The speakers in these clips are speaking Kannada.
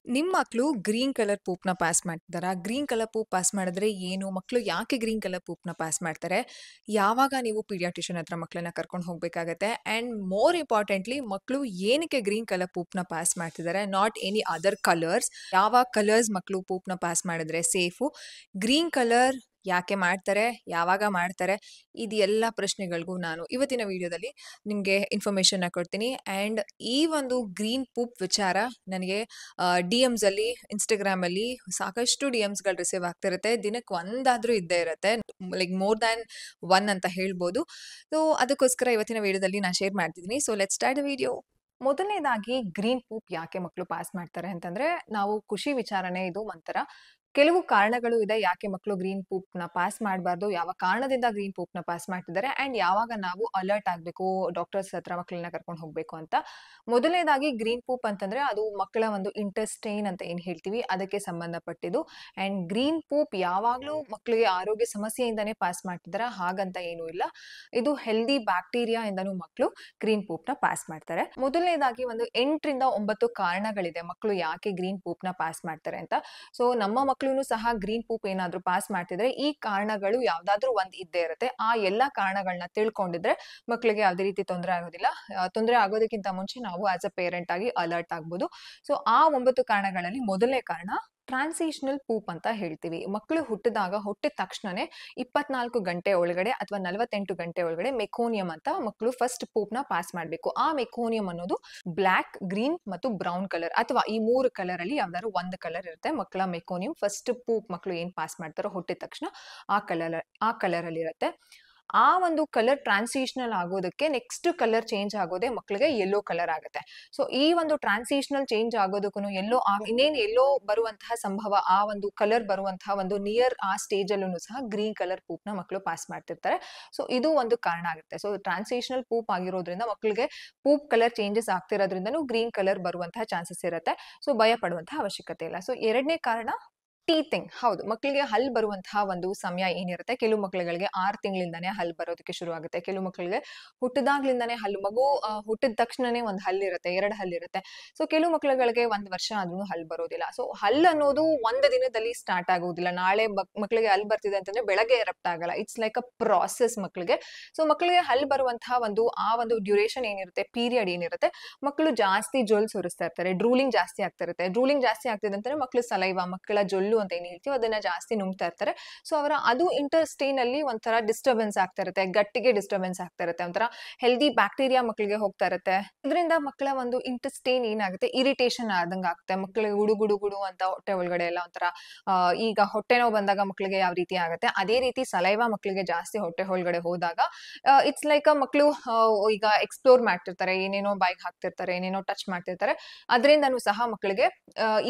ನಿಮ್ಮ ಮಕ್ಕಳು ಗ್ರೀನ್ ಕಲರ್ ಪೂಪ್‌ನ ಪಾಸ್ ಮಾಡ್ತಿದ್ದಾರಾ? ಗ್ರೀನ್ ಕಲರ್ ಪೂಪ್ ಪಾಸ್ ಮಾಡಿದ್ರೆ ಏನು? ಮಕ್ಕಳು ಯಾಕೆ ಗ್ರೀನ್ ಕಲರ್ ಪೂಪ್‌ನ ಪಾಸ್ ಮಾಡ್ತಾರೆ? ಯಾವಾಗ ನೀವು ಪೀಡಿಯಾಟ್ರಿಷಿಯನ್ ಹತ್ರ ಮಕ್ಕಳನ್ನ ಕರ್ಕೊಂಡು ಹೋಗ್ಬೇಕಾಗತ್ತೆ? ಆಂಡ್ ಮೋರ್ ಇಂಪಾರ್ಟೆಂಟ್ಲಿ ಮಕ್ಕಳು ಏನಕ್ಕೆ ಗ್ರೀನ್ ಕಲರ್ ಪೂಪ್‌ನ ಪಾಸ್ ಮಾಡ್ತಿದ್ದಾರೆ? Not any other colours. ಯಾವ ಕಲರ್ಸ್ ಮಕ್ಕಳು ಪೂಪ್‌ನ ಪಾಸ್ ಮಾಡಿದ್ರೆ ಸೇಫು? ಗ್ರೀನ್ ಕಲರ್ ಯಾಕೆ ಮಾಡ್ತಾರೆ? ಯಾವಾಗ ಮಾಡ್ತಾರೆ? ಇದು ಎಲ್ಲ ಪ್ರಶ್ನೆಗಳಿಗೂ ನಾನು ಇವತ್ತಿನ ವಿಡಿಯೋದಲ್ಲಿ ನಿಮ್ಗೆ ಇನ್ಫಾರ್ಮೇಷನ್‌ನ ಕೊಡ್ತೀನಿ. ಆಂಡ್ ಈ ಒಂದು ಗ್ರೀನ್ ಪೂಪ್ ವಿಚಾರ ನನಗೆ ಡಿ.ಎಮ್ಸ್ ಅಲ್ಲಿ ಇನ್ಸ್ಟಾಗ್ರಾಮ್ ಅಲ್ಲಿ ಸಾಕಷ್ಟು ಡಿ.ಎಮ್ಸ್‌ಗಳು ರಿಸೀವ್ ಆಗ್ತಿರುತ್ತೆ. ದಿನಕ್ಕೆ ಒಂದಾದ್ರೂ ಇದ್ದೇ ಇರುತ್ತೆ. ಲೈಕ್ ಮೋರ್ ದ್ಯಾನ್ ಒನ್ ಅಂತ ಹೇಳ್ಬೋದು. ಸೊ ಅದಕ್ಕೋಸ್ಕರ ಇವತ್ತಿನ ವಿಡಿಯೋದಲ್ಲಿ ನಾನು ಶೇರ್ ಮಾಡ್ತಿದ್ದೀನಿ. So let's start the video. ಮೊದಲನೇದಾಗಿ ಗ್ರೀನ್ ಪೂಪ್ ಯಾಕೆ ಮಕ್ಕಳು ಪಾಸ್ ಮಾಡ್ತಾರೆ ಅಂತಂದ್ರೆ, ನಾವು ಖುಷಿ ವಿಚಾರನೆ ಇದು ಒಂಥರ. ಕೆಲವು ಕಾರಣಗಳು ಇದೆ ಯಾಕೆ ಮಕ್ಕಳು ಗ್ರೀನ್ ಪೂಪ್‌ನ ಪಾಸ್ ಮಾಡಬಾರ್ದು, ಯಾವ ಕಾರಣದಿಂದ ಗ್ರೀನ್ ಪೂಪ್‌ನ ಪಾಸ್ ಮಾಡ್ತಿದ್ದಾರೆ ಆಂಡ್ ಯಾವಾಗ ನಾವು ಅಲರ್ಟ್ ಆಗಬೇಕು, ಡಾಕ್ಟರ್ಸ್ ಹತ್ರ ಮಕ್ಕಳನ್ನ ಕರ್ಕೊಂಡು ಹೋಗ್ಬೇಕು ಅಂತ. ಮೊದಲನೇದಾಗಿ ಗ್ರೀನ್ ಪೂಪ್ ಅಂತಂದ್ರೆ ಅದು ಮಕ್ಕಳ ಒಂದು ಇಂಟೆಸ್ಟೈನ್ ಅಂತ ಏನ್ ಹೇಳ್ತೀವಿ ಅದಕ್ಕೆ ಸಂಬಂಧಪಟ್ಟಿದ್ದು. ಆಂಡ್ ಗ್ರೀನ್ ಪೂಪ್ ಯಾವಾಗ್ಲೂ ಮಕ್ಕಳಿಗೆ ಆರೋಗ್ಯ ಸಮಸ್ಯೆಯಿಂದಾನೇ ಪಾಸ್ ಮಾಡ್ತಿದಾರ ಹಾಗಂತ ಏನೂ ಇಲ್ಲ. ಇದು ಹೆಲ್ದಿ ಬ್ಯಾಕ್ಟೀರಿಯಾ ಇಂದನೂ ಮಕ್ಕಳು ಗ್ರೀನ್ ಪೂಪ್‌ನ ಪಾಸ್ ಮಾಡ್ತಾರೆ. ಮೊದಲನೇದಾಗಿ ಒಂದು 8 ರಿಂದ 9 ಕಾರಣಗಳಿದೆ ಮಕ್ಕಳು ಯಾಕೆ ಗ್ರೀನ್ ಪೂಪ್‌ನ ಪಾಸ್ ಮಾಡ್ತಾರೆ ಅಂತ. ಸೊ ನಮ್ಮ ಮಕ್ಕಳು ಸಹ ಗ್ರೀನ್ ಪೂಪ್ ಏನಾದ್ರೂ ಪಾಸ್ ಮಾಡ್ತಿದ್ರೆ ಈ ಕಾರಣಗಳು ಯಾವ್ದಾದ್ರೂ ಒಂದ್ ಇದ್ದೇ ಇರುತ್ತೆ. ಆ ಎಲ್ಲಾ ಕಾರಣಗಳನ್ನ ತಿಳ್ಕೊಂಡಿದ್ರೆ ಮಕ್ಕಳಿಗೆ ಯಾವುದೇ ರೀತಿ ತೊಂದರೆ ಆಗೋದಿಲ್ಲ. ತೊಂದರೆ ಆಗೋದಕ್ಕಿಂತ ಮುಂಚೆ ನಾವು ಆಸ್ ಅ ಪೇರೆಂಟ್ ಆಗಿ ಅಲರ್ಟ್ ಆಗ್ಬೋದು. ಸೊ ಆ 9 ಕಾರಣಗಳಲ್ಲಿ ಮೊದಲನೇ ಕಾರಣ ಟ್ರಾನ್ಸಿಷನಲ್ ಪೂಪ್ ಅಂತ ಹೇಳ್ತೀವಿ. ಮಕ್ಕಳು ಹುಟ್ಟಿದ ತಕ್ಷಣನೇ 24 ಗಂಟೆ ಒಳಗಡೆ ಅಥವಾ 48 ಗಂಟೆ ಒಳಗಡೆ ಮೆಕೋನಿಯಂ ಅಂತ ಮಕ್ಕಳು ಫಸ್ಟ್ ಪೂಪ್‌ನ ಪಾಸ್ ಮಾಡಬೇಕು. ಆ ಮೆಕೋನಿಯಂ ಅನ್ನೋದು ಬ್ಲಾಕ್, ಗ್ರೀನ್ ಮತ್ತು ಬ್ರೌನ್ ಕಲರ್ ಅಥವಾ ಈ 3 ಕಲರ್ ಅಲ್ಲಿ ಯಾವ್ದಾದ್ರು ಒಂದು ಕಲರ್ ಇರುತ್ತೆ. ಮಕ್ಕಳ ಮೆಕೋನಿಯಂ ಫಸ್ಟ್ ಪೂಪ್ ಮಕ್ಕಳು ಏನ್ ಪಾಸ್ ಮಾಡ್ತಾರೋ ಹುಟ್ಟಿದ ತಕ್ಷಣ ಆ ಕಲರ್ ಅಲ್ಲಿ ಇರುತ್ತೆ. ಆ ಒಂದು ಕಲರ್ ಟ್ರಾನ್ಸಿಷನಲ್ ಆಗೋದಕ್ಕೆ ನೆಕ್ಸ್ಟ್ ಕಲರ್ ಚೇಂಜ್ ಆಗೋದೇ ಮಕ್ಕಳಿಗೆ ಯೆಲ್ಲೋ ಕಲರ್ ಆಗುತ್ತೆ. ಸೊ ಈ ಒಂದು ಟ್ರಾನ್ಸಿಷನಲ್ ಚೇಂಜ್ ಆಗೋದಕ್ಕೂ ಇನ್ನೇನು ಯೆಲ್ಲೋ ಬರುವಂತಹ ಸಂಭವ, ಆ ಒಂದು ಕಲರ್ ಬರುವಂತಹ ಒಂದು ನಿಯರ್ ಆ ಸ್ಟೇಜ್ ಅಲ್ಲೂ ಸಹ ಗ್ರೀನ್ ಕಲರ್ ಪೂಪ್ ನ ಮಕ್ಕಳು ಪಾಸ್ ಮಾಡ್ತಿರ್ತಾರೆ. ಸೊ ಇದು ಒಂದು ಕಾರಣ ಆಗುತ್ತೆ. ಸೊ ಟ್ರಾನ್ಸಿಷನಲ್ ಪೂಪ್ ಆಗಿರೋದ್ರಿಂದ ಮಕ್ಕಳಿಗೆ ಪೂಪ್ ಕಲರ್ ಚೇಂಜಸ್ ಆಗ್ತಿರೋದ್ರಿಂದನೂ ಗ್ರೀನ್ ಕಲರ್ ಬರುವಂತಹ ಚಾನ್ಸಸ್ ಇರುತ್ತೆ. ಸೊ ಭಯ ಪಡುವಂತಹ ಅವಶ್ಯಕತೆ ಇಲ್ಲ. ಸೊ ಎರಡನೇ ಕಾರಣ ಟೀತಿಂಗ್. ಹೌದು, ಮಕ್ಕಳಿಗೆ ಹಲ್ ಬರುವಂತಹ ಒಂದು ಸಮಯ ಏನಿರುತ್ತೆ, ಕೆಲವು ಮಕ್ಕಳುಗಳಿಗೆ 6 ತಿಂಗಳಿಂದಾನೇ ಹಲ್ ಬರೋದಕ್ಕೆ ಶುರು ಆಗುತ್ತೆ. ಕೆಲವು ಮಕ್ಕಳಿಗೆ ಹುಟ್ಟಿದಾಗ್ಲಿಂದಾನೇ ಹಲ್ಲು, ಮಗು ಹುಟ್ಟಿದ ತಕ್ಷಣನೇ ಒಂದು ಹಲ್ಲಿರುತ್ತೆ, 2 ಹಲ್ಲಿರುತ್ತೆ. ಸೊ ಕೆಲವು ಮಕ್ಕಳುಗಳಿಗೆ 1 ವರ್ಷ ಆದ್ರೂ ಹಲ್ ಬರೋದಿಲ್ಲ. ಸೊ ಹಲ್ ಅನ್ನೋದು ಒಂದು ದಿನದಲ್ಲಿ ಸ್ಟಾರ್ಟ್ ಆಗೋದಿಲ್ಲ. ನಾಳೆ ಮಕ್ಕಳಿಗೆ ಹಲ್ ಬರ್ತಿದೆ ಅಂತಂದ್ರೆ ಬೆಳಗ್ಗೆ ಎರಪ್ಟ್ ಆಗಲ್ಲ. ಇಟ್ಸ್ ಲೈಕ್ ಅ ಪ್ರಾಸೆಸ್ ಮಕ್ಕಳಿಗೆ. ಸೊ ಮಕ್ಕಳಿಗೆ ಹಲ್ ಬರುವಂತಹ ಆ ಒಂದು ಡ್ಯೂರೇಷನ್ ಏನಿರುತ್ತೆ, ಪೀರಿಯಡ್ ಏನಿರುತ್ತೆ, ಮಕ್ಕಳು ಜಾಸ್ತಿ ಜೊಲ್ ಸುರಿಸ್ತಾ ಇರ್ತಾರೆ, ಡ್ರೂಲಿಂಗ್ ಜಾಸ್ತಿ ಆಗ್ತಾ ಇರುತ್ತೆ. ಡ್ರೂಲಿಂಗ್ ಜಾಸ್ತಿ ಆಗ್ತಿದೆ ಅಂತಂದ್ರೆ ಮಕ್ಕಳು ಸಲೈವ, ಮಕ್ಕಳ ಜೊಲ್ಲು ಅಂತ ಏನ್ ಹೇಳ್ತೀವಿ ಅದನ್ನ ಜಾಸ್ತಿ ನುಂಗ್ತಾ ಇರ್ತಾರೆ. ಸೊ ಅವರ ಅದು ಇಂಟೆಸ್ಟೈನ್ ಅಲ್ಲಿ ಒಂಥರ ಡಿಸ್ಟರ್ಬೆನ್ಸ್ ಆಗ್ತಾ ಇರುತ್ತೆ, ಗಟ್ಟಿಗೆ ಡಿಸ್ಟರ್ಬೆನ್ಸ್ ಆಗ್ತಾ ಇರುತ್ತೆ. ಒಂಥರ ಹೆಲ್ದಿ ಬ್ಯಾಕ್ಟೀರಿಯಾ ಮಕ್ಕಳಿಗೆ ಹೋಗ್ತಾ ಇರುತ್ತೆ. ಇದರಿಂದ ಮಕ್ಕಳ ಒಂದು ಇಂಟೆಸ್ಟೈನ್ ಏನಾಗುತ್ತೆ, ಇರಿಟೇಷನ್ ಆದಂಗ ಆಗುತ್ತೆ. ಮಕ್ಕಳಿಗೆ ಗುಡು ಗುಡು ಗುಡು ಅಂತ ಹೊಟ್ಟೆ ಒಳಗಡೆ ಎಲ್ಲ ಒಂಥರ ಈಗ ಹೊಟ್ಟೆ ನೋವು ಬಂದಾಗ ಮಕ್ಕಳಿಗೆ ಯಾವ ರೀತಿ ಆಗುತ್ತೆ ಅದೇ ರೀತಿ ಸಲೈವ ಮಕ್ಕಳಿಗೆ ಜಾಸ್ತಿ ಹೊಟ್ಟೆ ಒಳಗಡೆ ಹೋದಾಗ ಇಟ್ಸ್ ಲೈಕ್ ಮಕ್ಕಳು ಈಗ ಎಕ್ಸ್ಪ್ಲೋರ್ ಮಾಡ್ತಿರ್ತಾರೆ, ಏನೇನೋ ಬಾಯಿಗೆ ಹಾಕ್ತಿರ್ತಾರೆ, ಏನೇನೋ ಟಚ್ ಮಾಡ್ತಿರ್ತಾರೆ. ಅದರಿಂದನೂ ಸಹ ಮಕ್ಕಳಿಗೆ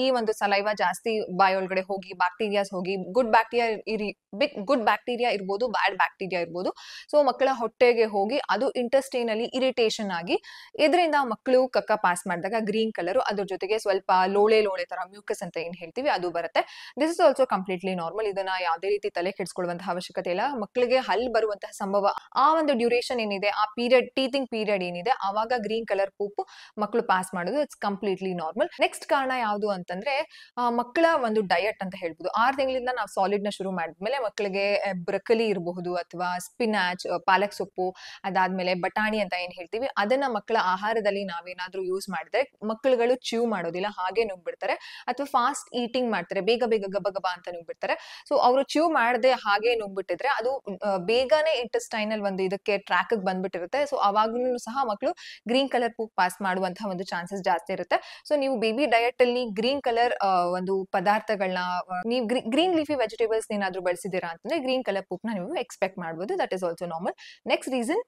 ಈ ಒಂದು ಸಲೈವ ಜಾಸ್ತಿ ಬಾಯಿ ಒಳಗಡೆ ಹೋಗಿ ಬ್ಯಾಕ್ಟೀರಿಯಾಸ್ ಹೋಗಿ ಗುಡ್ ಬ್ಯಾಕ್ಟೀರಿಯಾ ಇರ್ಬೋದು, ಬ್ಯಾಡ್ ಬ್ಯಾಕ್ಟೀರಿಯಾ ಇರ್ಬೋದು. ಸೊ ಮಕ್ಕಳ ಹೊಟ್ಟೆಗೆ ಹೋಗಿ ಅದು ಇಂಟೆಸ್ಟೈನ್ ಅಲ್ಲಿ ಇರಿಟೇಷನ್ ಆಗಿ ಇದರಿಂದ ಮಕ್ಕಳು ಕಕ್ಕ ಪಾಸ್ ಮಾಡಿದಾಗ ಗ್ರೀನ್ ಕಲರ್, ಅದ್ರ ಜೊತೆಗೆ ಸ್ವಲ್ಪ ಲೋಳೆ ಲೋಳೆ ತರ ಮ್ಯೂಕಸ್ ಅಂತ ಏನ್ ಹೇಳ್ತೀವಿ ಅದು ಬರುತ್ತೆ. This is also completely normal. ಇದನ್ನ ಯಾವುದೇ ರೀತಿ ತಲೆ ಕೆಡಿಸ್ಕೊಳ್ಳುವಂತಹ ಅವಶ್ಯಕತೆ ಇಲ್ಲ. ಮಕ್ಕಳಿಗೆ ಹಲ್ ಬರುವಂತಹ ಸಂಭವ ಆ ಒಂದು ಡ್ಯೂರೇಷನ್ ಏನಿದೆ, ಆ ಪೀರಿಯಡ್ ಟೀತಿಂಗ್ ಪೀರಿಯಡ್ ಏನಿದೆ ಆವಾಗ ಗ್ರೀನ್ ಕಲರ್ ಪೂಪ್ ಮಕ್ಕಳು ಪಾಸ್ ಮಾಡೋದು ಇಟ್ಸ್ ಕಂಪ್ಲೀಟ್ಲಿ ನಾರ್ಮಲ್. ನೆಕ್ಸ್ಟ್ ಕಾರಣ ಯಾವುದು ಅಂತಂದ್ರೆ ಮಕ್ಕಳ ಒಂದು ಡಯಟ್ ಅಂತ ಹೇಳ್ಬೋದು. 6 ತಿಂಗಳಿಂದ ನಾವು ಸಾಲಿಡ್ ನ ಶುರು ಮಾಡಿದ್ಮೇಲೆ ಮಕ್ಕಳಿಗೆ ಬ್ರೊಕೊಲಿ ಇರಬಹುದು ಅಥವಾ ಸ್ಪಿನಾಚ್, ಪಾಲಕ್ ಸೊಪ್ಪು, ಅದಾದ್ಮೇಲೆ ಬಟಾಣಿ ಅಂತ ಏನ್ ಹೇಳ್ತೀವಿ ಅದನ್ನ ಮಕ್ಕಳ ಆಹಾರದಲ್ಲಿ ನಾವೇನಾದ್ರೂ ಯೂಸ್ ಮಾಡಿದ್ರೆ ಮಕ್ಕಳುಗಳು ಚ್ಯೂ ಮಾಡೋದಿಲ್ಲ, ಹಾಗೆ ನುಂಗ್ಬಿಡ್ತಾರೆ. ಅಥವಾ ಫಾಸ್ಟ್ ಈಟಿಂಗ್ ಮಾಡ್ತಾರೆ, ಬೇಗ ಬೇಗ ಗಬ ಗಬ ಅಂತ ನುಂಗ್ಬಿಡ್ತಾರೆ. ಸೊ ಅವರು ಚ್ಯೂ ಮಾಡದೆ ಹಾಗೆ ನುಂಗ್ಬಿಟ್ಟಿದ್ರೆ ಅದು ಬೇಗನೆ ಇಂಟೆಸ್ಟೈನಲ್ ಒಂದು ಇದಕ್ಕೆ ಟ್ರ್ಯಾಕ್ ಬಂದ್ಬಿಟ್ಟಿರುತ್ತೆ. ಸೊ ಅವಾಗ್ಲೂ ಸಹ ಮಕ್ಕಳು ಗ್ರೀನ್ ಕಲರ್ ಪೂಪ್ ಪಾಸ್ ಮಾಡುವಂತಹ ಒಂದು ಚಾನ್ಸಸ್ ಜಾಸ್ತಿ ಇರುತ್ತೆ. ಸೊ ನೀವು ಬೇಬಿ ಡಯಟ್ ಅಲ್ಲಿ ಗ್ರೀನ್ ಕಲರ್ ಒಂದು ಪದಾರ್ಥಗಳನ್ನ ನೀವು ಗ್ರೀನ್ ಲೀಫಿ ವೆಜಿಟೇಬಲ್ಸ್ ಏನಾದ್ರೂ ಬಳಸಿದೀರಾ ಅಂತಂದ್ರೆ ಗ್ರೀನ್ ಕಲರ್ ಪೂಪ್ ನ ನೀವು ಎಕ್ಸ್ಪೆಕ್ಟ್ ಮಾಡಬಹುದು. That is also normal. Next reason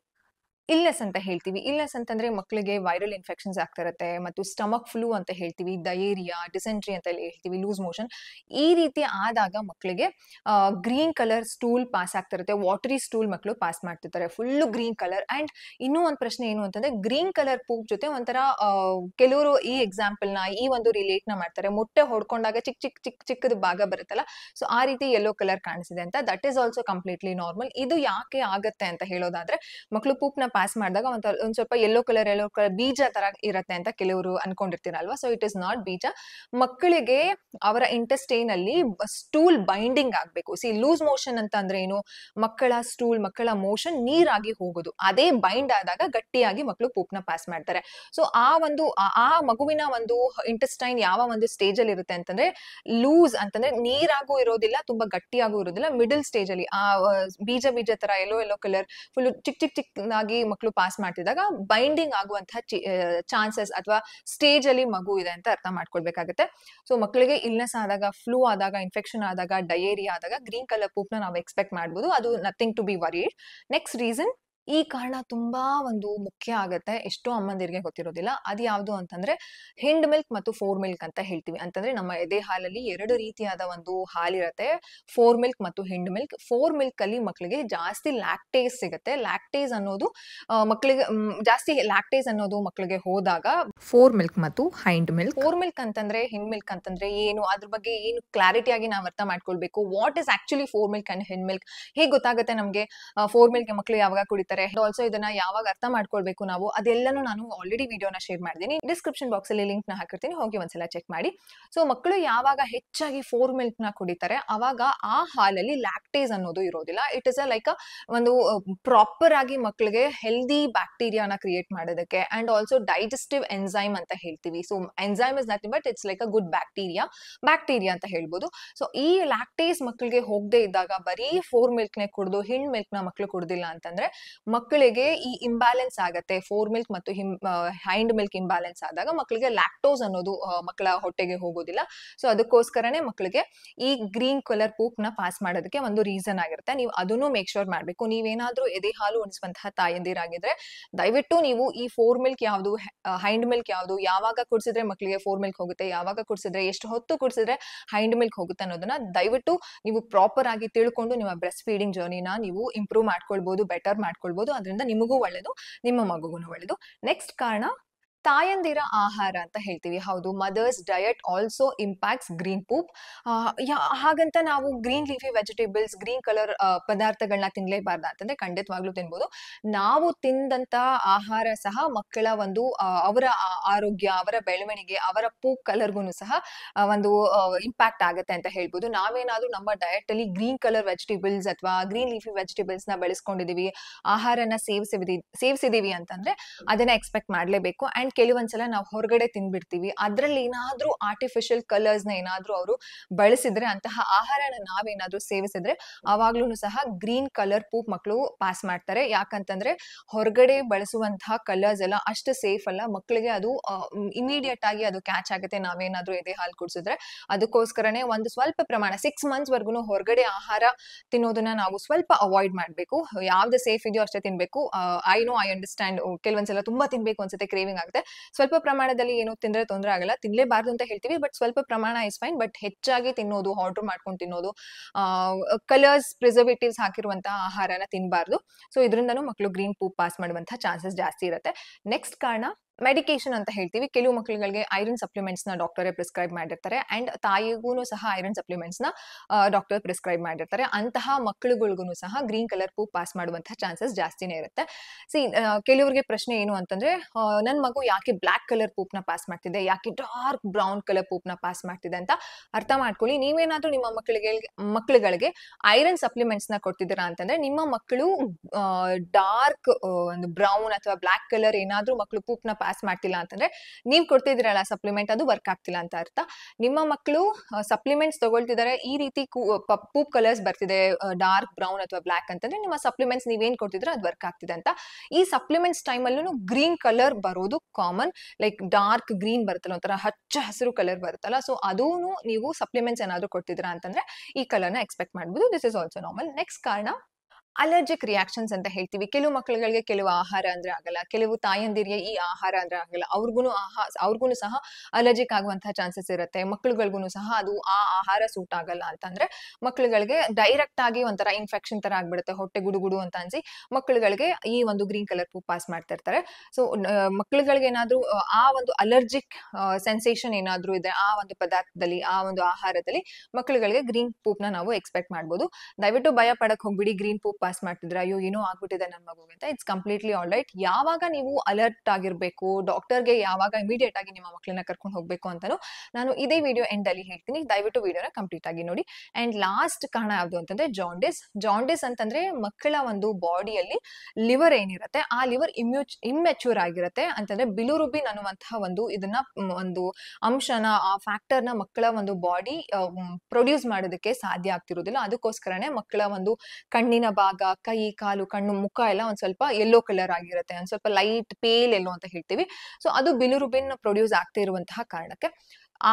illness ಅಂತ ಹೇಳ್ತೀವಿ. ಇಲ್ನೆಸ್ ಅಂತಂದ್ರೆ ಮಕ್ಕಳಿಗೆ ವೈರಲ್ ಇನ್ಫೆಕ್ಷನ್ಸ್ ಆಗ್ತಾ ಇರುತ್ತೆ ಮತ್ತು ಸ್ಟಮಕ್ ಫ್ಲೂ ಅಂತ ಹೇಳ್ತೀವಿ, ಡಯೇರಿಯಾ, ಡಿಸೆಂಟ್ರಿ ಅಂತ ಹೇಳ್ತೀವಿ, ಲೂಸ್ ಮೋಷನ್. ಈ ರೀತಿ ಆದಾಗ ಮಕ್ಕಳಿಗೆ ಗ್ರೀನ್ ಕಲರ್ ಸ್ಟೂಲ್ ಪಾಸ್ ಆಗ್ತಾ ಇರುತ್ತೆ, ವಾಟರಿ ಸ್ಟೂಲ್ ಮಕ್ಕಳು ಪಾಸ್ ಮಾಡ್ತಿರ್ತಾರೆ, ಫುಲ್ ಗ್ರೀನ್ ಕಲರ್. ಅಂಡ್ ಇನ್ನೂ ಒಂದು ಪ್ರಶ್ನೆ ಏನು ಅಂತಂದ್ರೆ ಗ್ರೀನ್ ಕಲರ್ ಪೂಪ್ ಜೊತೆ ಒಂಥರ ಕೆಲವರು ಈ ಎಕ್ಸಾಂಪಲ್ ನ ಈ ಒಂದು ರಿಲೇಟ್ ನ ಮಾಡ್ತಾರೆ, ಮೊಟ್ಟೆ ಹೊಡ್ಕೊಂಡಾಗ ಚಿಕ್ಕದ ಭಾಗ ಬರುತ್ತಲ್ಲ, ಸೊ ಆ ರೀತಿ ಯೆಲ್ಲೋ ಕಲರ್ ಕಾಣಿಸಿದೆ ಅಂತ. That is also completely normal. ಇದು ಯಾಕೆ ಆಗತ್ತೆ ಅಂತ ಹೇಳೋದಾದ್ರೆ ಮಕ್ಕಳು ಪೂಪ್ ನ ಪಾಸ್ ಮಾಡಿದಾಗ ಒಂದ್ ಸ್ವಲ್ಪ ಯೆಲ್ಲೋ ಕಲರ್ ಬೀಜ ತರ ಇರತ್ತೆ ಅಂತ ಕೆಲವರು ಅನ್ಕೊಂಡಿರ್ತೀರಲ್ವಾ. ಸೊ ಇಟ್ ಇಸ್ ನಾಟ್ ಬೀಜ. ಮಕ್ಕಳಿಗೆ ಅವರ ಇಂಟೆಸ್ಟೈನ್ ಅಲ್ಲಿ ಸ್ಟೂಲ್ ಬೈಂಡಿಂಗ್ ಆಗ್ಬೇಕು. ಸಿ ಲೂಸ್ ಮೋಷನ್ ಅಂತ ಅಂದ್ರೆ ಏನು, ಮಕ್ಕಳ ಮೋಷನ್ ನೀರಾಗಿ ಹೋಗೋದು, ಅದೇ ಬೈಂಡ್ ಆದಾಗ ಗಟ್ಟಿಯಾಗಿ ಮಕ್ಕಳು ಪೂಪ್ನ ಪಾಸ್ ಮಾಡ್ತಾರೆ. ಸೊ ಆ ಮಗುವಿನ ಒಂದು ಇಂಟೆಸ್ಟೈನ್ ಯಾವ ಒಂದು ಸ್ಟೇಜ್ ಅಲ್ಲಿ ಇರುತ್ತೆ ಅಂತಂದ್ರೆ ಲೂಸ್ ಅಂತಂದ್ರೆ ನೀರಾಗೂ ಇರೋದಿಲ್ಲ, ತುಂಬಾ ಗಟ್ಟಿಯಾಗೂ ಇರೋದಿಲ್ಲ, ಮಿಡಲ್ ಸ್ಟೇಜ್ ಅಲ್ಲಿ ಆ ಬೀಜ ತರ ಯೆಲ್ಲೋ ಕಲರ್ ಫುಲ್ ಚಿಕ್ಕದಾಗಿ ಮಕ್ಕಳು ಪಾಸ್ ಮಾಡ್ತಿದ್ದಾಗ ಬೈಂಡಿಂಗ್ ಆಗುವಂತಹ ಚಾನ್ಸಸ್ ಅಥವಾ ಸ್ಟೇಜ್ ಅಲ್ಲಿ ಮಗು ಇದೆ ಅಂತ ಅರ್ಥ ಮಾಡ್ಕೊಳ್ಬೇಕಾಗುತ್ತೆ. ಸೊ ಮಕ್ಕಳಿಗೆ ಇಲ್ನೆಸ್ ಆದಾಗ, ಫ್ಲೂ ಆದಾಗ, ಇನ್ಫೆಕ್ಷನ್ ಆದಾಗ, ಡಯೇರಿಯಾ ಆದಾಗ ಗ್ರೀನ್ ಕಲರ್ ಪೂಪ್ ನಾವು ಎಕ್ಸ್ಪೆಕ್ಟ್ ಮಾಡ್ಬೋದು. ಅದು nothing to be worried. Next reason, ಈ ಕಾರಣ ತುಂಬಾ ಒಂದು ಮುಖ್ಯ ಆಗತ್ತೆ, ಎಷ್ಟೋ ಅಮ್ಮಂದಿರಿಗೆ ಗೊತ್ತಿರೋದಿಲ್ಲ. ಅದು ಯಾವುದು ಅಂತಂದ್ರೆ ಹಿಂಡ್ ಮಿಲ್ಕ್ ಮತ್ತು ಫೋರ್ ಮಿಲ್ಕ್ ಅಂತ ಹೇಳ್ತೀವಿ. ಅಂತಂದ್ರೆ ನಮ್ಮ ಎದೆ ಹಾಲಲ್ಲಿ 2 ರೀತಿಯಾದ ಒಂದು ಹಾಲಿರತ್ತೆ, ಫೋರ್ ಮಿಲ್ಕ್ ಮತ್ತು ಹಿಂಡ್ ಮಿಲ್ಕ್. ಫೋರ್ ಮಿಲ್ಕ್ ಅಲ್ಲಿ ಮಕ್ಕಳಿಗೆ ಜಾಸ್ತಿ ಲ್ಯಾಕ್ಟೇಸ್ ಸಿಗುತ್ತೆ. ಲ್ಯಾಕ್ಟೇಸ್ ಅನ್ನೋದು ಮಕ್ಕಳಿಗೆ ಹೋದಾಗ ಫೋರ್ ಮಿಲ್ಕ್ ಮತ್ತು ಹೈಂಡ್ ಮಿಲ್ಕ್. ಫೋರ್ ಮಿಲ್ಕ್ ಅಂತಂದ್ರೆ ಹಿಂಡ್ ಮಿಲ್ಕ್ ಅಂತಂದ್ರೆ ಏನು, ಅದ್ರ ಬಗ್ಗೆ ಏನು ಕ್ಲಾರಿಟಿ ಆಗಿ ನಾವು ಅರ್ಥ ಮಾಡ್ಕೊಳ್ಬೇಕು. What is actually fore milk and hind milk, ಹೇಗೆ ಗೊತ್ತಾಗುತ್ತೆ ನಮ್ಗೆ ಫೋರ್ ಮಿಲ್ಕ್ ಮಕ್ಕಳು ಯಾವಾಗ ಕುಡಿತಾರೆ, ಆಲ್ಸೋ ಇದನ್ನ ಯಾವಾಗ ಅರ್ಥ ಮಾಡ್ಕೊಳ್ಬೇಕು ನಾವು, ಅದೆಲ್ಲನೂ ನಾನು ಆಲ್ರೆಡಿ ವಿಡಿಯೋನ ಶೇರ್ ಮಾಡಿದ್ದೀನಿ. ಡಿಸ್ಕ್ರಿಪ್ಷನ್ ಬಾಕ್ಸ್ ಅಲ್ಲಿ ಲಿಂಕ್ ನ ಹಾಕಿರ್ತೀನಿ, ಹೋಗಿ ಒಂದ್ಸಲ ಚೆಕ್ ಮಾಡಿ. ಸೊ ಮಕ್ಕಳು ಯಾವಾಗ ಹೆಚ್ಚಾಗಿ ಫೋರ್ ಮಿಲ್ಕ್ ನ ಕುಡಿತಾರೆ ಅವಾಗ ಆ ಹಾಲಲ್ಲಿ ಲ್ಯಾಕ್ಟೇಸ್ ಅನ್ನೋದು ಇರೋದಿಲ್ಲ. ಇಟ್ ಇಸ್ ಲೈಕ್ ಒಂದು ಪ್ರಾಪರ್ ಆಗಿ ಮಕ್ಕಳಿಗೆ ಹೆಲ್ದಿ ಬ್ಯಾಕ್ಟೀರಿಯಾನ ಕ್ರಿಯೇಟ್ ಮಾಡೋದಕ್ಕೆ ಅಂಡ್ ಆಲ್ಸೋ ಡೈಜೆಸ್ಟಿವ್ ಎನ್ಸೈಮ್ ಅಂತ ಹೇಳ್ತೀವಿ. So enzyme is nothing but it's like a good bacteria ಅಂತ ಹೇಳ್ಬೋದು. ಸೊ ಈ ಲ್ಯಾಕ್ಟೇಸ್ ಮಕ್ಕಳಿಗೆ ಹೋಗದೆ ಇದ್ದಾಗ ಬರೀ ಫೋರ್ ಮಿಲ್ಕ್ ನೇ ಕುಡಿದು ಹಿಂಡ್ ಮಿಲ್ಕ್ ನ ಮಕ್ಕಳು ಕುಡ್ದಿಲ್ಲ ಅಂತಂದ್ರೆ ಮಕ್ಕಳಿಗೆ ಈ ಇಂಬ್ಯಾಲೆನ್ಸ್ ಆಗತ್ತೆ. ಫೋರ್ ಮಿಲ್ಕ್ ಮತ್ತು ಹೈಂಡ್ ಮಿಲ್ಕ್ ಇಂಬ್ಯಾಲೆನ್ಸ್ ಆದಾಗ ಮಕ್ಕಳಿಗೆ ಲ್ಯಾಕ್ಟೋಸ್ ಅನ್ನೋದು ಮಕ್ಕಳ ಹೊಟ್ಟೆಗೆ ಹೋಗೋದಿಲ್ಲ. ಸೊ ಅದಕ್ಕೋಸ್ಕರನೇ ಮಕ್ಕಳಿಗೆ ಈ ಗ್ರೀನ್ ಕಲರ್ ಪೂಪ್ ನ ಪಾಸ್ ಮಾಡೋದಕ್ಕೆ ಒಂದು ರೀಸನ್ ಆಗಿರುತ್ತೆ. ನೀವು ಅದನ್ನು ಮೇಕ್ ಶೋರ್ ಮಾಡ್ಬೇಕು. ನೀವೇನಾದ್ರೂ ಎದೆ ಹಾಲು ಉಣಿಸುವಂತಹ ತಾಯಂದಿರಾಗಿದ್ರೆ ದಯವಿಟ್ಟು ನೀವು ಈ ಫೋರ್ ಮಿಲ್ಕ್ ಯಾವುದು, ಹೈಂಡ್ ಮಿಲ್ಕ್ ಯಾವುದು, ಯಾವಾಗ ಕುಡಿಸಿದ್ರೆ ಮಕ್ಕಳಿಗೆ ಫೋರ್ ಮಿಲ್ಕ್ ಹೋಗುತ್ತೆ, ಯಾವಾಗ ಕುಡಿಸಿದ್ರೆ, ಎಷ್ಟು ಹೊತ್ತು ಕುಡಿಸಿದ್ರೆ ಹೈಂಡ್ ಮಿಲ್ಕ್ ಹೋಗುತ್ತೆ ಅನ್ನೋದನ್ನ ದಯವಿಟ್ಟು ನೀವು ಪ್ರಾಪರ್ ಆಗಿ ತಿಳ್ಕೊಂಡು ನಿಮ್ಮ ಬ್ರೆಸ್ಟ್ ಫೀಡಿಂಗ್ ಜರ್ನಿನ ನೀವು ಇಂಪ್ರೂವ್ ಮಾಡ್ಕೊಳ್ಬಹುದು, ಬೆಟರ್ ಮಾಡ್ಕೊಳ್ಬಹುದು. ಅದರಿಂದ ನಿಮಗೂ ಒಳ್ಳೇದು, ನಿಮ್ಮ ಮಗುಗೂ ಒಳ್ಳೇದು. ನೆಕ್ಸ್ಟ್ ಕಾರಣ ತಾಯಂದಿರ ಆಹಾರ ಅಂತ ಹೇಳ್ತೀವಿ. ಹೌದು, mothers diet also impacts green poop. ಹಾಗಂತ ನಾವು green leafy vegetables, green colour ಪದಾರ್ಥಗಳನ್ನ ತಿನ್ಲೇಬಾರ್ದ ಅಂತಂದ್ರೆ ಖಂಡಿತವಾಗ್ಲೂ ತಿನ್ಬೋದು. ನಾವು ತಿಂದಂತ ಆಹಾರ ಸಹ ಮಕ್ಕಳ ಒಂದು ಅವರ ಆರೋಗ್ಯ, ಅವರ ಬೆಳವಣಿಗೆ, ಅವರ ಪೂಪ್ ಕಲರ್ಗೂ ಸಹ ಒಂದು ಇಂಪ್ಯಾಕ್ಟ್ ಆಗುತ್ತೆ ಅಂತ ಹೇಳ್ಬೋದು. ನಾವೇನಾದ್ರೂ ನಮ್ಮ ಡಯಟ್ ಅಲ್ಲಿ ಗ್ರೀನ್ ಕಲರ್ ವೆಜಿಟೇಬಲ್ಸ್ ಅಥವಾ ಗ್ರೀನ್ ಲೀಫಿ ವೆಜಿಟೇಬಲ್ಸ್ ನ ಬೆಳೆಸ್ಕೊಂಡಿದೀವಿ, ಆಹಾರನ ಸೇವಿಸಿದೀವಿ ಅಂತಂದ್ರೆ ಅದನ್ನ ಎಕ್ಸ್ಪೆಕ್ಟ್ ಮಾಡ್ಲೇಬೇಕು. ಅಂಡ್ ಕೆಲವೊಂದ್ಸಲ ನಾವು ಹೊರಗಡೆ ತಿನ್ಬಿಡ್ತೀವಿ, ಅದ್ರಲ್ಲಿ ಏನಾದ್ರೂ ಆರ್ಟಿಫಿಷಿಯಲ್ ಕಲರ್ಸ್ ನ ಏನಾದ್ರೂ ಅವರು ಬಳಸಿದ್ರೆ, ಅಂತಹ ಆಹಾರನ ನಾವೇನಾದ್ರೂ ಸೇವಿಸಿದ್ರೆ ಅವಾಗ್ಲೂ ಸಹ ಗ್ರೀನ್ ಕಲರ್ ಪೂಪ್ ಮಕ್ಕಳು ಪಾಸ್ ಮಾಡ್ತಾರೆ. ಯಾಕಂತಂದ್ರೆ ಹೊರಗಡೆ ಬಳಸುವಂತಹ ಕಲರ್ಸ್ ಎಲ್ಲ ಅಷ್ಟು ಸೇಫ್ ಅಲ್ಲ, ಮಕ್ಕಳಿಗೆ ಅದು ಇಮಿಡಿಯೇಟ್ ಆಗಿ ಅದು ಕ್ಯಾಚ್ ಆಗುತ್ತೆ ನಾವೇನಾದ್ರೂ ಎದೆ ಹಾಲು ಕುಡಿಸಿದ್ರೆ. ಅದಕ್ಕೋಸ್ಕರನೇ ಒಂದು ಸ್ವಲ್ಪ ಪ್ರಮಾಣ 6 months ವರ್ಗುನು ಹೊರಗಡೆ ಆಹಾರ ತಿನ್ನೋದನ್ನ ನಾವು ಸ್ವಲ್ಪ ಅವಾಯ್ಡ್ ಮಾಡ್ಬೇಕು. ಯಾವ್ದು ಸೇಫ್ ಇದೆಯೋ ಅಷ್ಟೇ ತಿನ್ಬೇಕು. ಐ ಅಂಡರ್ಸ್ಟ್ಯಾಂಡ್, ಕೆಲವೊಂದ್ಸಲ ತುಂಬಾ ತಿನ್ಬೇಕು ಅನ್ಸುತ್ತೆ, ಕ್ರೇವಿಂಗ್ ಆಗುತ್ತೆ. ಸ್ವಲ್ಪ ಪ್ರಮಾಣದಲ್ಲಿ ಏನು ತಿಂದ್ರೆ ತೊಂದರೆ ಆಗಲ್ಲ, ತಿನ್ಲೇಬಾರ್ದು ಅಂತ ಹೇಳ್ತೀವಿ, ಬಟ್ ಸ್ವಲ್ಪ ಪ್ರಮಾಣ ಇಸ್ ಫೈನ್. ಬಟ್ ಹೆಚ್ಚಾಗಿ ತಿನ್ನೋದು, ಆರ್ಡರ್ ಮಾಡ್ಕೊಂಡು ತಿನ್ನೋದು, ಕಲರ್ಸ್, ಪ್ರಿಸರ್ವೇಟಿವ್ಸ್ ಹಾಕಿರುವಂತಹ ಆಹಾರನ ತಿನ್ಬಾರ್ದು. ಸೊ ಇದರಿಂದನೂ ಮಕ್ಕಳು ಗ್ರೀನ್ ಪೂಪ್ ಪಾಸ್ ಮಾಡುವಂತಹ ಚಾನ್ಸಸ್ ಜಾಸ್ತಿ ಇರುತ್ತೆ. ನೆಕ್ಸ್ಟ್ ಕಾರಣ ಮೆಡಿಕೇಶನ್ ಅಂತ ಹೇಳ್ತೀವಿ. ಕೆಲವು ಮಕ್ಕಳುಗಳಿಗೆ ಐರನ್ ಸಪ್ಲಿಮೆಂಟ್ಸ್ ನ ಡಾಕ್ಟರೇ ಪ್ರಿಸ್ಕ್ರೈಬ್ ಮಾಡಿರ್ತಾರೆ ಅಂಡ್ ತಾಯಿಗೂ ಸಹ ಐರನ್ ಸಪ್ಲಿಮೆಂಟ್ಸ್ ನ ಡಾಕ್ಟರ್ ಪ್ರಿಸ್ಕ್ರೈಬ್ ಮಾಡಿರ್ತಾರೆ. ಅಂತಹ ಮಕ್ಕಳುಗಳಿಗೂ ಸಹ ಗ್ರೀನ್ ಕಲರ್ ಪೂಪ್ ಪಾಸ್ ಮಾಡುವಂತಹ ಚಾನ್ಸಸ್ ಜಾಸ್ತಿನೇ ಇರುತ್ತೆ. ಕೆಲವರಿಗೆ ಪ್ರಶ್ನೆ ಏನು ಅಂತಂದ್ರೆ, ನನ್ನ ಮಗು ಯಾಕೆ ಬ್ಲಾಕ್ ಕಲರ್ ಪೂಪ್ ನ ಪಾಸ್ ಮಾಡ್ತಿದೆ, ಯಾಕೆ ಡಾರ್ಕ್ ಬ್ರೌನ್ ಕಲರ್ ಪೂಪ್ ನ ಪಾಸ್ ಮಾಡ್ತಿದೆ ಅಂತ ಅರ್ಥ ಮಾಡ್ಕೊಳ್ಳಿ. ನೀವೇನಾದ್ರೂ ನಿಮ್ಮ ಮಕ್ಕಳುಗಳಿಗೆ ಐರನ್ ಸಪ್ಲಿಮೆಂಟ್ಸ್ ನ ಕೊಡ್ತಿದ್ದೀರಾ ಅಂತಂದ್ರೆ ನಿಮ್ಮ ಮಕ್ಕಳು ಡಾರ್ಕ್ ಒಂದು ಬ್ರೌನ್ ಅಥವಾ ಬ್ಲಾಕ್ ಕಲರ್ ಏನಾದ್ರೂ ಮಕ್ಕಳು ಪೂಪ್ ನ ಪಾಸ್ ಮಾಡ್ತಿಲ್ಲ ಅಂತಂದ್ರೆ ನೀವು ಕೊಡ್ತಿದ್ದೀರಲ್ಲ ಸಪ್ಲಿಮೆಂಟ್, ಅದು ವರ್ಕ್ ಆಗ್ತಿಲ್ಲ ಅಂತ ಅರ್ಥ. ನಿಮ್ಮ ಮಕ್ಕಳು ಸಪ್ಲಿಮೆಂಟ್ಸ್ ತಗೊಳ್ತಿದ್ದಾರೆ, ಈ ರೀತಿ ಪೂಪ್ ಕಲರ್ಸ್ ಬರ್ತಿದೆ ಡಾರ್ಕ್ ಬ್ರೌನ್ ಅಥವಾ ಬ್ಲಾಕ್ ಅಂತಂದ್ರೆ ನಿಮ್ಮ ಸಪ್ಲಿಮೆಂಟ್ಸ್ ನೀವೇನ್ ಕೊಡ್ತಿದ್ರೆ ಅದು ವರ್ಕ್ ಆಗ್ತಿದೆ ಅಂತ. ಈ ಸಪ್ಲಿಮೆಂಟ್ಸ್ ಟೈಮ್ ಅಲ್ಲೂ ಗ್ರೀನ್ ಕಲರ್ ಬರೋದು ಕಾಮನ್, ಲೈಕ್ ಡಾರ್ಕ್ ಗ್ರೀನ್ ಬರುತ್ತಲ್ಲ, ಒಂಥರ ಹಚ್ಚ ಹಸಿರು ಕಲರ್ ಬರುತ್ತಲ್ಲ. ಸೊ ಅದೂ ನೀವು ಸಪ್ಲಿಮೆಂಟ್ಸ್ ಏನಾದ್ರು ಕೊಡ್ತಿದ್ದೀರಾ ಅಂತಂದ್ರೆ ಈ ಕಲರ್ನ ಎಕ್ಸ್ಪೆಕ್ಟ್ ಮಾಡ್ಬೋದು. This is also normal. Next ಕಾರಣ ಅಲರ್ಜಿಕ್ ರಿಯಾಕ್ಷನ್ಸ್ ಅಂತ ಹೇಳ್ತೀವಿ. ಕೆಲವು ಮಕ್ಕಳುಗಳಿಗೆ ಕೆಲವು ಆಹಾರ ಅಂದ್ರೆ ಆಗಲ್ಲ, ಕೆಲವು ತಾಯಂದಿರಿಗೆ ಈ ಆಹಾರ ಅಂದ್ರೆ ಆಗಲ್ಲ, ಅವ್ರಿಗೂ ಸಹ ಅಲರ್ಜಿಕ್ ಆಗುವಂತಹ ಚಾನ್ಸಸ್ ಇರುತ್ತೆ. ಮಕ್ಕಳುಗಳಿಗೂ ಸಹ ಅದು ಆ ಆಹಾರ ಸೂಟ್ ಆಗಲ್ಲ ಅಂತಂದ್ರೆ ಮಕ್ಕಳುಗಳಿಗೆ ಡೈರೆಕ್ಟ್ ಆಗಿ ಒಂಥರ ಇನ್ಫೆಕ್ಷನ್ ತರ ಆಗ್ಬಿಡುತ್ತೆ, ಹೊಟ್ಟೆ ಗುಡುಗುಡು ಅಂತ ಅನ್ಸಿ ಮಕ್ಕಳುಗಳಿಗೆ ಈ ಒಂದು ಗ್ರೀನ್ ಕಲರ್ ಪೂಪ್ ಪಾಸ್ ಮಾಡ್ತಾ ಇರ್ತಾರೆ. ಸೊ ಮಕ್ಕಳುಗಳಿಗೆ ಏನಾದ್ರೂ ಆ ಒಂದು ಅಲರ್ಜಿಕ್ ಸೆನ್ಸೇಷನ್ ಏನಾದ್ರೂ ಇದೆ ಆ ಒಂದು ಪದಾರ್ಥದಲ್ಲಿ, ಆ ಒಂದು ಆಹಾರದಲ್ಲಿ, ಮಕ್ಕಳುಗಳಿಗೆ ಗ್ರೀನ್ ಪೂಪ್ ನ ನಾವು ಎಕ್ಸ್ಪೆಕ್ಟ್ ಮಾಡ್ಬೋದು. ದಯವಿಟ್ಟು ಭಯ ಪಡಕ್ ಹೋಗ್ಬಿಡಿ, ಗ್ರೀನ್ ಪೂಪ್ ಪಾಸ್ ಮಾಡ್ತಿದ್ರೆ ಅಯ್ಯೋ ಏನೋ ಆಗ್ಬಿಟ್ಟಿದೆ ನನ್ನ ಮಗುಗೆ ಅಂತ, ಇಟ್ಸ್ ಕಂಪ್ಲೀಟ್ಲಿ ಆಲ್ ರೈಟ್. ಯಾವಾಗ ನೀವು ಅಲರ್ಟ್ ಆಗಿರ್ಬೇಕು, ಡಾಕ್ಟರ್ಗೆ ಯಾವಾಗ ಇಮಿಡಿಯೇಟ್ ಆಗಿ ನಿಮ್ಮ ಮಕ್ಕಳನ್ನ ಕರ್ಕೊಂಡು ಹೋಗ್ಬೇಕು ಅಂತಾನು ನಾನು ಇದೇ ವಿಡಿಯೋ ಎಂಡ್ ಅಲ್ಲಿ ಹೇಳ್ತೀನಿ. ದಯವಿಟ್ಟು ವಿಡಿಯೋನ ಕಂಪ್ಲೀಟ್ ಆಗಿ ನೋಡಿ. ಅಂಡ್ ಲಾಸ್ಟ್ ಕಾರಣ ಯಾವುದು ಅಂತಂದ್ರೆ ಜಾಂಡಿಸ್. ಜಾಂಡಿಸ್ ಅಂತಂದ್ರೆ ಮಕ್ಕಳ ಒಂದು ಬಾಡಿಯಲ್ಲಿ ಲಿವರ್ ಏನಿರುತ್ತೆ ಆ ಲಿವರ್ ಇಮ್ಮೆಚ್ಯೂರ್ ಆಗಿರುತ್ತೆ. ಅಂತಂದ್ರೆ ಬಿಲುರುಬಿನ್ ಅನ್ನುವಂತಹ ಒಂದು ಅಂಶನ, ಆ ಫ್ಯಾಕ್ಟರ್ನ ಮಕ್ಕಳ ಒಂದು ಬಾಡಿ ಪ್ರೊಡ್ಯೂಸ್ ಮಾಡೋದಕ್ಕೆ ಸಾಧ್ಯ ಆಗ್ತಿರೋದಿಲ್ಲ. ಅದಕ್ಕೋಸ್ಕರನೇ ಮಕ್ಕಳ ಒಂದು ಕಣ್ಣಿನ ಭಾಗ, ಕೈ, ಕಾಲು, ಕಣ್ಣು, ಮುಖ ಎಲ್ಲ ಒಂದ್ ಸ್ವಲ್ಪ ಯೆಲ್ಲೋ ಕಲರ್ ಆಗಿರುತ್ತೆ, ಒಂದ್ ಸ್ವಲ್ಪ ಲೈಟ್ ಪೇಲ್ ಎಲ್ಲೋ ಅಂತ ಹೇಳ್ತೀವಿ. ಸೊ ಅದು ಬಿಲುರುಬಿನ್ ಪ್ರೊಡ್ಯೂಸ್ ಆಗ್ತಾ ಇರುವಂತಹ ಕಾರಣಕ್ಕೆ,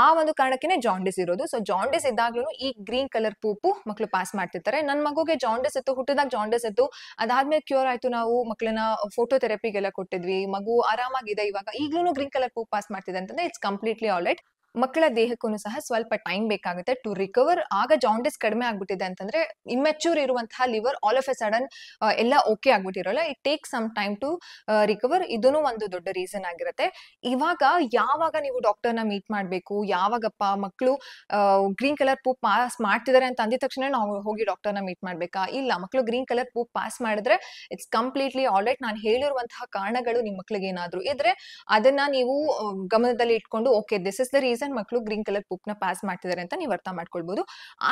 ಆ ಒಂದು ಕಾರಣಕ್ಕೆ ಜಾಂಡಿಸ್ ಇರೋದು. ಸೊ ಜಾಂಡಿಸ್ ಇದ್ದಾಗ್ಲೂ ಈ ಗ್ರೀನ್ ಕಲರ್ ಪೂಪು ಮಕ್ಕಳು ಪಾಸ್ ಮಾಡ್ತಿರ್ತಾರೆ. ನನ್ನ ಮಗುಗೆ ಜಾಂಡಿಸ್ ಇತ್ತು, ಹುಟ್ಟಿದಾಗ ಜಾಂಡಿಸ್ ಇತ್ತು, ಅದಾದ್ಮೇಲೆ ಕ್ಯೂರ್ ಆಯ್ತು, ನಾವು ಮಕ್ಕಳನ್ನ ಫೋಟೋಥೆರಪಿಗೆಲ್ಲ ಕೊಟ್ಟಿದ್ವಿ, ಮಗು ಆರಾಮಾಗಿದೆ, ಇವಾಗ ಈಗ್ಲೂ ಗ್ರೀನ್ ಕಲರ್ ಪೂಪ್ ಪಾಸ್ ಮಾಡ್ತಿದೆ ಅಂತಂದ್ರೆ ಇಟ್ಸ್ ಕಂಪ್ಲೀಟ್ಲಿ ಆಲ್ ರೈಟ್. ಮಕ್ಕಳ ದೇಹಕ್ಕೂ ಸಹ ಸ್ವಲ್ಪ ಟೈಮ್ ಬೇಕಾಗುತ್ತೆ ಟು ರಿಕವರ್. ಆಗ ಜಾಂಡಿಸ್ ಕಡಿಮೆ ಆಗ್ಬಿಟ್ಟಿದೆ ಅಂತಂದ್ರೆ ಇಮ್ಮೆಚ್ಯೂರ್ ಇರುವಂತಹ liver all of a sudden ಎಲ್ಲ ಓಕೆ ಆಗ್ಬಿಟ್ಟಿರಲ್ಲ, it take some time to recover. ಇದೂ ಒಂದು ದೊಡ್ಡ ರೀಸನ್ ಆಗಿರುತ್ತೆ. ಇವಾಗ ಯಾವಾಗ ನೀವು ಡಾಕ್ಟರ್ನ ಮೀಟ್ ಮಾಡ್ಬೇಕು, ಯಾವಾಗಪ್ಪ ಮಕ್ಕಳು ಗ್ರೀನ್ ಕಲರ್ ಪೂಪ್ ಪಾಸ್ ಮಾಡ್ತಿದ್ದಾರೆ ಅಂತ ಅಂದಿದ ತಕ್ಷಣ ನಾವು ಹೋಗಿ ಡಾಕ್ಟರ್ನ ಮೀಟ್ ಮಾಡ್ಬೇಕಾ? ಇಲ್ಲ, ಮಕ್ಕಳು ಗ್ರೀನ್ ಕಲರ್ ಪೂಪ್ ಪಾಸ್ ಮಾಡಿದ್ರೆ ಇಟ್ಸ್ ಕಂಪ್ಲೀಟ್ಲಿ ಆಲ್ ರೈಟ್. ನಾನು ಹೇಳಿರುವಂತಹ ಕಾರಣಗಳು ನಿಮ್ಮ ಮಕ್ಕಳಿಗೆ ಏನಾದ್ರು ಇದ್ರೆ ಅದನ್ನ ನೀವು ಗಮನದಲ್ಲಿ ಇಟ್ಕೊಂಡು okay this is the reason ಮಕ್ಕಳು ಗ್ರೀನ್ ಕಲರ್ ಪೂಪ್ ನ ಪಾಸ್ ಮಾಡ್ತಿದ್ದಾರೆ ಅಂತ ನೀವು ಅರ್ಥ ಮಾಡ್ಕೊಳ್ಬಹುದು.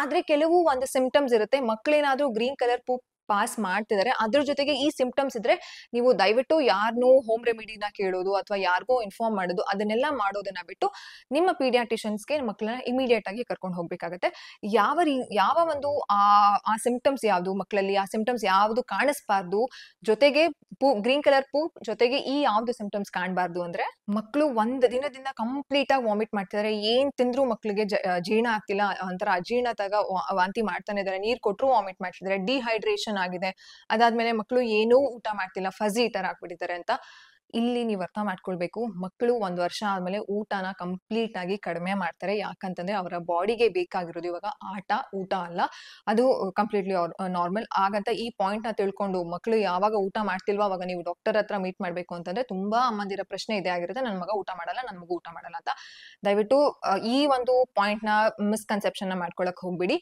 ಆದ್ರೆ ಕೆಲವು ಒಂದು ಸಿಂಪ್ಟಮ್ಸ್ ಇರುತ್ತೆ, ಮಕ್ಕಳೇನಾದ್ರೂ ಗ್ರೀನ್ ಕಲರ್ ಪೂಪ್ ಪಾಸ್ ಮಾಡ್ತಿದ್ದಾರೆ ಅದ್ರ ಜೊತೆಗೆ ಈ ಸಿಂಪ್ಟಮ್ಸ್ ಇದ್ರೆ ನೀವು ದಯವಿಟ್ಟು ಯಾರನ್ನೂ ಹೋಮ್ ರೆಮಿಡಿನ ಕೇಳೋದು ಅಥವಾ ಯಾರಿಗೋ ಇನ್ಫಾರ್ಮ್ ಮಾಡೋದು ಅದನ್ನೆಲ್ಲ ಮಾಡೋದನ್ನ ಬಿಟ್ಟು ನಿಮ್ಮ ಪೀಡಿಯಾಟ್ರಿಷನ್ಸ್ಗೆ ಮಕ್ಕಳನ್ನ ಇಮಿಡಿಯೇಟ್ ಆಗಿ ಕರ್ಕೊಂಡು ಹೋಗ್ಬೇಕಾಗತ್ತೆ. ಯಾವ ಒಂದು ಆ ಸಿಂಪ್ಟಮ್ಸ್ ಯಾವ್ದು ಮಕ್ಕಳಲ್ಲಿ, ಆ ಸಿಂಪ್ಟಮ್ಸ್ ಯಾವ್ದು ಕಾಣಿಸ್ಬಾರ್ದು, ಜೊತೆಗೆ ಗ್ರೀನ್ ಕಲರ್ ಪೂಪ್ ಜೊತೆಗೆ ಈ ಯಾವ್ದು ಸಿಂಪ್ಟಮ್ಸ್ ಕಾಣಬಾರ್ದು ಅಂದ್ರೆ, ಮಕ್ಕಳು ಒಂದ್ ದಿನದಿಂದ ಕಂಪ್ಲೀಟ್ ಆಗಿ ವಾಮಿಟ್ ಮಾಡ್ತಿದ್ದಾರೆ, ಏನ್ ತಿಂದ್ರು ಮಕ್ಕಳಿಗೆ ಜೀರ್ಣ ಆಗ್ತಿಲ್ಲ, ಒಂಥರ ಅಜೀರ್ಣದಾಗ ವಾಂತಿ ಮಾಡ್ತಾನೆ ಇದಾರೆ, ನೀರ್ ಕೊಟ್ಟರು ವಾಮಿಟ್ ಮಾಡ್ತಿದ್ದಾರೆ, ಡಿಹೈಡ್ರೇಷನ್ ಆಗಿದೆ, ಅದಾದ್ಮೇಲೆ ಮಕ್ಕಳು ಏನೂ ಊಟ ಮಾಡ್ತಿಲ್ಲ, ಫಜಿ ತರ ಆಗ್ಬಿಟ್ಟಿದ್ದಾರೆ ಅಂತ. ಇಲ್ಲಿ ನೀವು ಅರ್ಥ ಮಾಡ್ಕೊಳ್ಬೇಕು, ಮಕ್ಕಳು 1 ವರ್ಷ ಆದ್ಮೇಲೆ ಊಟನ ಕಂಪ್ಲೀಟ್ ಆಗಿ ಕಡಿಮೆ ಮಾಡ್ತಾರೆ. ಯಾಕಂತಂದ್ರೆ ಅವರ ಬಾಡಿಗೆ ಬೇಕಾಗಿರೋದು ಇವಾಗ ಊಟ ಅಲ್ಲ, ಅದು ಕಂಪ್ಲೀಟ್ಲಿ ನಾರ್ಮಲ್. ಹಾಗಂತ ಈ ಪಾಯಿಂಟ್ ನ ತಿಳ್ಕೊಂಡು ಮಕ್ಕಳು ಯಾವಾಗ ಊಟ ಮಾಡ್ತಿಲ್ವಾ ಅವಾಗ ನೀವು ಡಾಕ್ಟರ್ ಹತ್ರ ಮೀಟ್ ಮಾಡ್ಬೇಕು ಅಂತಂದ್ರೆ ತುಂಬಾ ಅಮ್ಮಂದಿರ ಪ್ರಶ್ನೆ ಇದೇ ಆಗಿರುತ್ತೆ, ನನ್ ಮಗ ಊಟ ಮಾಡಲ್ಲ, ನನ್ ಮಗು ಊಟ ಮಾಡಲ್ಲ ಅಂತ. ದಯವಿಟ್ಟು ಈ ಒಂದು ಪಾಯಿಂಟ್ ನ ಮಿಸ್ಕನ್ಸೆಪ್ಷನ್ ನ ಮಾಡ್ಕೊಳಕ್ ಹೋಗ್ಬಿಡಿ.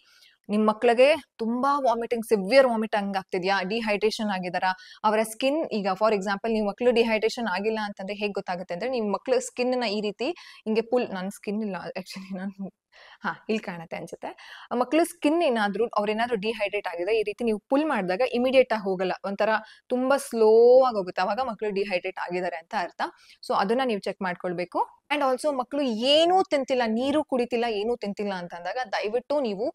ನಿಮ್ ಮಕ್ಳಿಗೆ ತುಂಬಾ ವಾಮಿಟಿಂಗ್, ಸಿವಿಯರ್ ವಾಮಿಟಿಂಗ್ ಆಗ್ತಿದ್ಯಾ, ಡಿಹೈಡ್ರೇಷನ್ ಆಗಿದಾರ, ಅವರ ಸ್ಕಿನ್, ಈಗ ಫಾರ್ ಎಕ್ಸಾಂಪಲ್ ನೀವು ಮಕ್ಕಳು ಡಿಹೈಡ್ರೇಷನ್ ಆಗಿಲ್ಲ ಅಂತಂದ್ರೆ ಹೇಗ್ ಗೊತ್ತಾಗುತ್ತೆ ಅಂದ್ರೆ, ನಿಮ್ ಮಕ್ಳು ಸ್ಕಿನ್ ನ ಈ ರೀತಿ ಹಿಂಗೆ ನನ್ ಸ್ಕಿನ್ ಇಲ್ಲ ಆಕ್ಚುಲಿ, ನಾನು ಇಲ್ಲಿ ಕಾಣುತ್ತೆ ಅನ್ಸುತ್ತೆ. ಮಕ್ಕಳು ಸ್ಕಿನ್ ಅವ್ರೇನಾದ್ರೂ ಡಿಹೈಡ್ರೇಟ್ ಆಗಿದೆ ಈ ರೀತಿ ನೀವು ಪುಲ್ ಮಾಡಿದಾಗ ಇಮಿಡಿಯೇಟ್ ಆಗಿ ಹೋಗಲ್ಲ, ಒಂಥರ ತುಂಬಾ ಸ್ಲೋ ಆಗಿ ಹೋಗುತ್ತೆ, ಅವಾಗ ಮಕ್ಕಳು ಡಿಹೈಡ್ರೇಟ್ ಆಗಿದ್ದಾರೆ ಅಂತ ಅರ್ಥ. ಸೊ ಅದನ್ನ ನೀವು ಚೆಕ್ ಮಾಡ್ಕೊಳ್ಬೇಕು. ಅಂಡ್ ಆಲ್ಸೋ ಮಕ್ಕಳು ಏನೂ ತಿಂತಿಲ್ಲ, ನೀರು ಕುಡಿತಿಲ್ಲ, ಏನೂ ತಿಂತಿಲ್ಲ ಅಂತಂದಾಗ ದಯವಿಟ್ಟು ನೀವು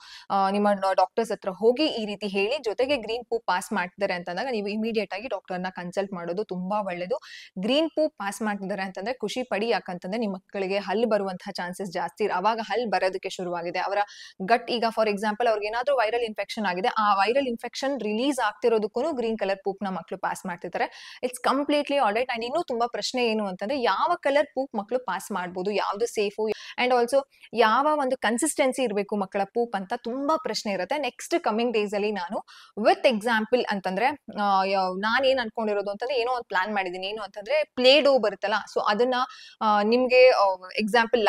ನಿಮ್ಮ ಡಾಕ್ಟರ್ಸ್ ಹತ್ರ ಹೋಗಿ ಈ ರೀತಿ ಹೇಳಿ, ಜೊತೆಗೆ ಗ್ರೀನ್ ಪೂಪ್ ಪಾಸ್ ಮಾಡ್ತಿದ್ದಾರೆ ಅಂತಂದಾಗ ನೀವು ಇಮಿಡಿಯೇಟ್ ಆಗಿ ಡಾಕ್ಟರ್ನ ಕನ್ಸಲ್ಟ್ ಮಾಡೋದು ತುಂಬಾ ಒಳ್ಳೇದು. ಗ್ರೀನ್ ಪೂಪ್ ಪಾಸ್ ಮಾಡ್ತಿದ್ದಾರೆ ಅಂತಂದ್ರೆ ಖುಷಿ ಪಡಿ, ಯಾಕಂತಂದ್ರೆ ನಿಮ್ಮ ಮಕ್ಕಳಿಗೆ ಹಲ್ಲು ಬರುವಂತಹ ಚಾನ್ಸಸ್ ಜಾಸ್ತಿ. ಅವಾಗ ಹಲ್ಲು ಬರೋದಕ್ಕೆ ಶುರುವಾಗಿದೆ, ಅವರ ಗಟ್, ಈಗ ಫಾರ್ ಎಕ್ಸಾಂಪಲ್ ಅವ್ರಿಗೆ ಏನಾದ್ರೂ ವೈರಲ್ ಇನ್ಫೆಕ್ಷನ್ ಆಗಿದೆ, ಆ ವೈರಲ್ ಇನ್ಫೆಕ್ಷನ್ ರಿಲೀಸ್ ಆಗ್ತಿರೋದಕ್ಕೂ ಗ್ರೀನ್ ಕಲರ್ ಪೂಪ್ ನ ಮಕ್ಕಳು ಪಾಸ್ ಮಾಡ್ತಿರ್ತಾರೆ. It's completely all right. And ಇನ್ನೂ ತುಂಬಾ ಪ್ರಶ್ನೆ ಏನು ಅಂತಂದ್ರೆ, ಯಾವ ಕಲರ್ ಪೂಪ್ ಮಕ್ಕಳು ಪಾಸ್ ಮಾಡ್ಬೋದು, ಯಾವ್ದು ಸೇಫು, ಅಂಡ್ ಆಲ್ಸೋ ಯಾವ ಒಂದು ಕನ್ಸಿಸ್ಟೆನ್ಸಿ ಇರಬೇಕು ಮಕ್ಕಳ ಪೂಪ್ ಅಂತ ತುಂಬಾ ಪ್ರಶ್ನೆ ಇರುತ್ತೆ. ನೆಕ್ಸ್ಟ್ ಕಮಿಂಗ್ ಡೇಸ್ ಅಲ್ಲಿ ನಾನು ವಿತ್ ಎಕ್ಸಾಂಪಲ್ ಅಂತಂದ್ರೆ, ನಾನ್ ಏನ್ ಅನ್ಕೊಂಡಿರೋದು ಅಂತಂದ್ರೆ, ಏನೋ ಒಂದು ಪ್ಲಾನ್ ಮಾಡಿದೀನಿ, ಏನು ಅಂತಂದ್ರೆ ಪ್ಲೇ ಡೋ ಬರುತ್ತಲ್ಲ, ಸೊ ಅದನ್ನ ನಿಮ್ಗೆ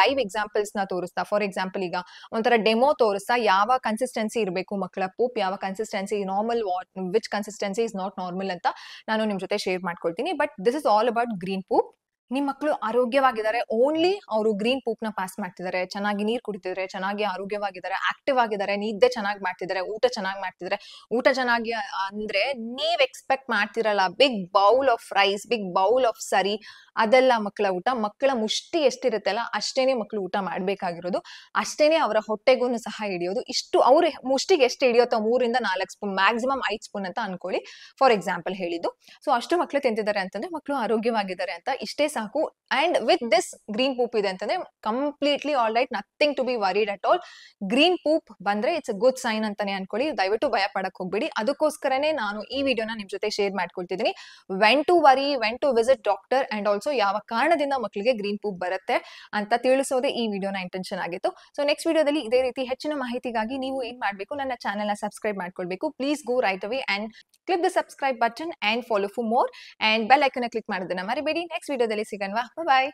ಲೈವ್ ಎಕ್ಸಾಂಪಲ್ಸ್ ನ ತೋರಿಸ್ತಾ, ಫಾರ್ ಎಕ್ಸಾಂಪಲ್ ಈಗ ಒಂಥರ ಡೆಮೋ ತೋರಿಸ್ತಾ, ಯಾವ ಕನ್ಸಿಸ್ಟೆನ್ಸಿ ಇರಬೇಕು ಮಕ್ಕಳ ಪೂಪ್, ಯಾವ consistency normal, which consistency is not normal ಅಂತ ನಾನು ನಿಮ್ ಜೊತೆ ಶೇರ್ ಮಾಡ್ಕೊಳ್ತೀನಿ. But this is all about green poop. ನಿಮ್ ಮಕ್ಕಳು ಆರೋಗ್ಯವಾಗಿದ್ದಾರೆ, ಓನ್ಲಿ ಅವರು ಗ್ರೀನ್ ಪೂಪ್ ನ ಪಾಸ್ ಮಾಡ್ತಿದ್ದಾರೆ, ಚೆನ್ನಾಗಿ ನೀರ್ ಕುಡಿತಿದ್ದಾರೆ, ಚೆನ್ನಾಗಿ ಆರೋಗ್ಯವಾಗಿದ್ದಾರೆ, ಆಕ್ಟಿವ್ ಆಗಿದ್ದಾರೆ, ನಿದ್ದೆ ಚೆನ್ನಾಗಿ ಮಾಡ್ತಿದ್ದಾರೆ, ಊಟ ಚೆನ್ನಾಗಿ ಮಾಡ್ತಿದ್ದಾರೆ. ಊಟ ಚೆನ್ನಾಗಿ ಅಂದ್ರೆ ನೀವ್ ಎಕ್ಸ್ಪೆಕ್ಟ್ ಮಾಡ್ತಿರಲ್ಲ big bowl of rice, big bowl of ಸರಿ, ಅದೆಲ್ಲ ಮಕ್ಕಳ ಊಟ. ಮಕ್ಕಳ ಮುಷ್ಟಿ ಎಷ್ಟಿರುತ್ತಲ್ಲ ಅಷ್ಟೇನೆ ಮಕ್ಕಳು ಊಟ ಮಾಡ್ಬೇಕಾಗಿರೋದು, ಅಷ್ಟೇನೆ ಅವರ ಹೊಟ್ಟೆಗೂ ಸಹ ಹಿಡಿಯೋದು. ಇಷ್ಟು ಅವ್ರ ಮುಷ್ಟಿಗೆ ಎಷ್ಟು ಹಿಡಿಯುತ್ತೋ 3 ಇಂದ 4 ಸ್ಪೂನ್, ಮ್ಯಾಕ್ಸಿಮಮ್ 5 ಸ್ಪೂನ್ ಅಂತ ಅನ್ಕೊಳ್ಳಿ, ಫಾರ್ ಎಕ್ಸಾಂಪಲ್ ಹೇಳಿದ್ದು. ಸೊ ಅಷ್ಟು ಮಕ್ಕಳು ತಿಂತಿದ್ದಾರೆ ಅಂತಂದ್ರೆ ಮಕ್ಕಳು ಆರೋಗ್ಯವಾಗಿದ್ದಾರೆ ಅಂತ, ಇಷ್ಟೇ ಸಾಕು. And with this green poop ಇದೆ ಅಂತಂದ್ರೆ completely all right, nothing to be worried at all. Green poop ಬಂದ್ರೆ ಇಟ್ಸ್ ಅ ಗುಡ್ ಸೈನ್ ಅಂತಾನೆ ಅನ್ಕೊಳ್ಳಿ, ದಯವಿಟ್ಟು ಭಯ ಪಡಕ್ ಹೋಗ್ಬೇಡಿ. ಅದಕ್ಕೋಸ್ಕರನೇ ನಾನು ಈ ವಿಡಿಯೋನ ನಿಮ್ ಜೊತೆ ಶೇರ್ ಮಾಡ್ಕೊಳ್ತಿದ್ದೀನಿ. When to worry, when to visit doctor, and also ಯಾವ ಕಾರಣದಿಂದ ಮಕ್ಕಳಿಗೆ ಗ್ರೀನ್ ಪೂಪ್ ಬರುತ್ತೆ ಅಂತ ತಿಳಿಸೋದೇ ಈ ವಿಡಿಯೋನ ಇಂಟೆನ್ಷನ್ ಆಗಿತ್ತು. ಸೊ ನೆಕ್ಸ್ಟ್ ವಿಡಿಯೋದಲ್ಲಿ ಇದೇ ರೀತಿ ಹೆಚ್ಚಿನ ಮಾಹಿತಿಗಾಗಿ ನೀವು ಏನ್ ಮಾಡ್ಬೇಕು, ನನ್ನ ಚಾನೆಲ್ ನ ಸಬ್ಸ್ಕ್ರೈಬ್ ಮಾಡ್ಕೊಳ್ಬೇಕು. Please go right away and click the subscribe button and follow for more, and bell icon click ಮಾಡೋದನ್ನ ಮರಿಬೇಡಿ. ನೆಕ್ಸ್ಟ್ ವಿಡಿಯೋದಲ್ಲಿ ಸಿಗೋಣ, ಬಾಯ್.